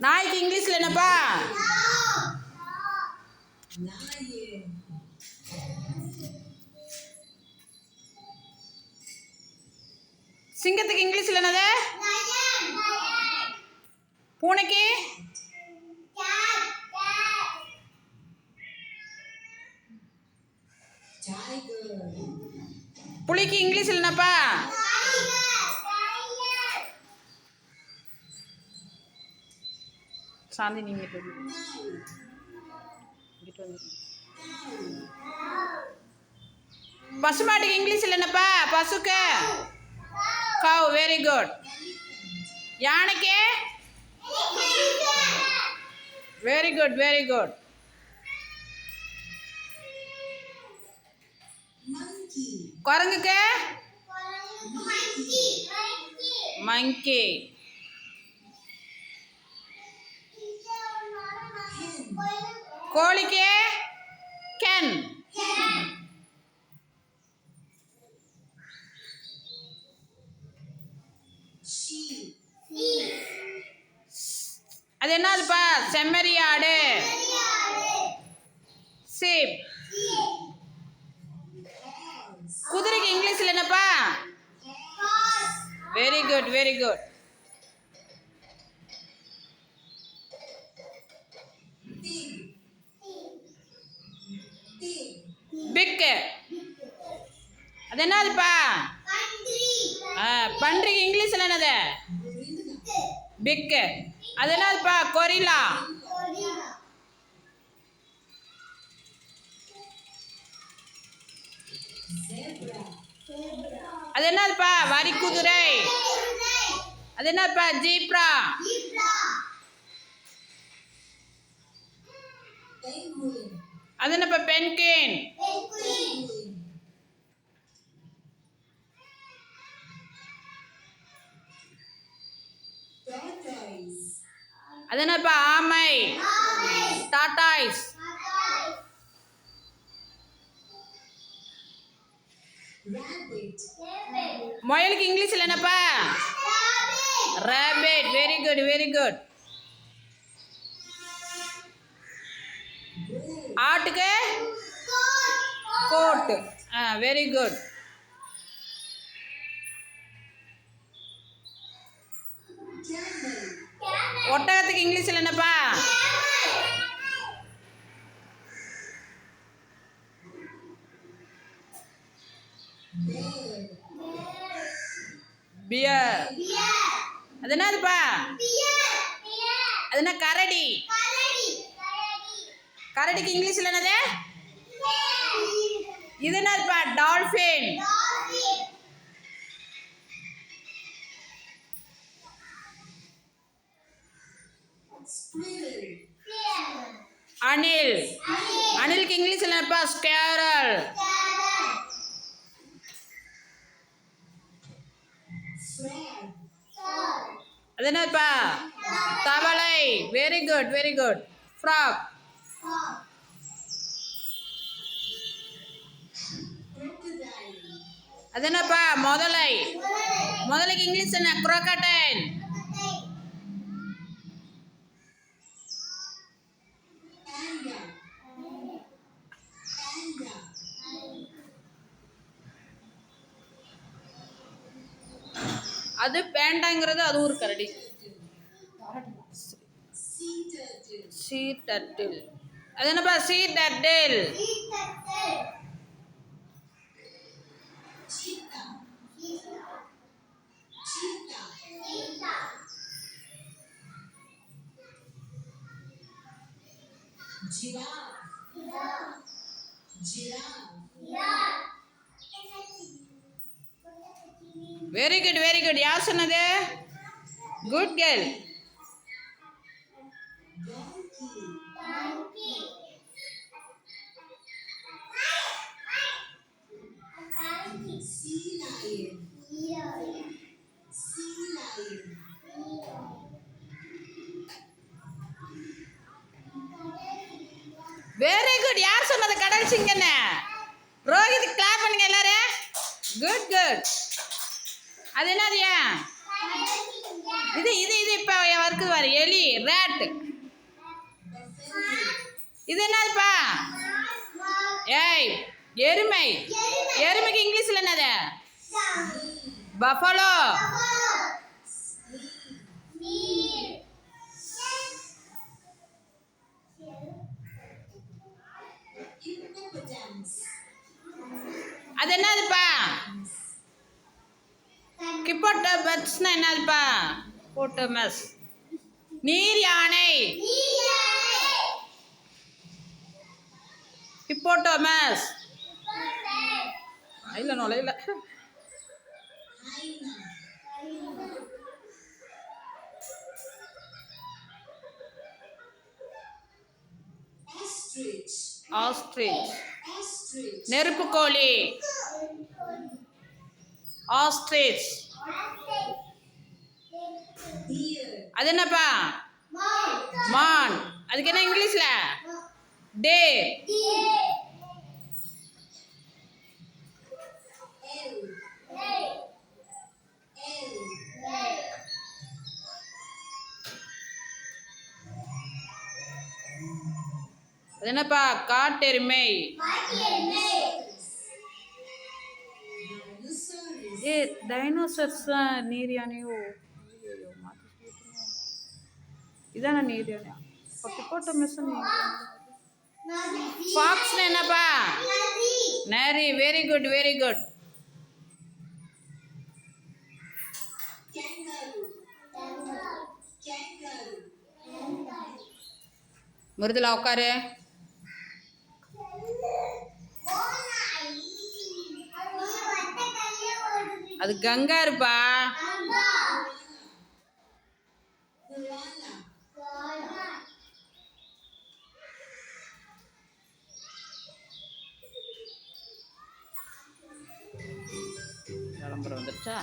நாய்க்கு இங்கிலீஷ்ல என்னப்பா? சிங்கத்துக்கு இங்கிலீஷ்ல என்னது? பூனைக்கு? புலிக்கு இங்கிலீஷ்ல என்னப்பா? சாந்தி நீங்க பசுமாட்டுக்கு இங்கிலீஷ்ல என்னப்பா? பசுக்கு கவ். Very good. யானைக்கு? Very good very good. குரங்குக்கு? மங்கி. கோழிக்கு? கேன். அது என்னதுப்பா? செம்மறியாடு. சீப். குதிரைக்கு இங்கிலீஷ்ல என்னப்பா? Very good very good. Pig. அது என்னதுப்பா? பன்றிக்கு இங்கிலீஷ்ல என்னது? பிக். அது என்னதுப்பா? கொரிலா. அது என்னதுப்பா? வரி குதிரை. அது என்னப்பா? ஜீப்ரா. அது என்னப்பா? பென்குயின். அது என்னப்பா? ஆமை. டாடாய்ஸ். முயலுக்கு இங்கிலீஷ்ல என்னப்பா? Rabbit. Very good very good. ஆட்டுக்கு? கோட். Very good. ஒட்டகத்துக்கு இங்கிலீஷ்ல என்னப்பா? பியர். அது என்னதுப்பா? அது என்ன? கரடி. கரடிக்கு இங்கிலீஷ்ல என்னது? இது என்னதுப்பா? டால்பின். அணில். அணிலுக்கு இங்கிலீஷ்ல என்னப்பா? ஸ்கேரல். அது என்னப்பா? தவளை. Very good very good. Frog. அது என்னப்பா? முதலை. முதலைக்கு இங்கிலீஷ் என்ன? crocodile. அது பேண்டாங்கிறது அது ஒரு கரடி. Sea turtle. அது என்னப்பா? Sea turtle. Very good very good. யார் சொன்னது? Good girl. Very good. யார் சொன்னது கடல் சிங்கன்னு? ரோஹித் கிளாப் பண்ணுங்க எல்லாரும். Good good. அது என்னது ஏன் இது இது இது இப்போ இருக்குது பாரு எலி ரேட். இது என்னதுப்பா ஏய் எருமை. எருமைக்கு இங்கிலீஷில் என்னது பஃபலோ. அது என்னதுப்பா கிப்போட்டமஸ்னா என்னதுப்பா போட்டமஸ் நீர் யானை. ஹிப்போட்டோமஸ் இல்லை நுழையில. ஆஸ்ட்ரிச் நெருப்புக்கோழி. ஆஸ்ட்ரிச் அது என்னப்பா மான். அதுக்கு என்ன இங்கிலீஷ்ல டே. அது என்னப்பா காட்டெருமை. ஏ டைனோசர்ஸ் நீர் யானையோ இதான நீர் யானை. ஹிப்போட்டமஸ் ஃபாக்ஸ்னா என்னப்பா நரி. Very good very good. Mridula உட்காரு. அது கங்காருப்பா. விளம்பரம் வந்துருச்சா.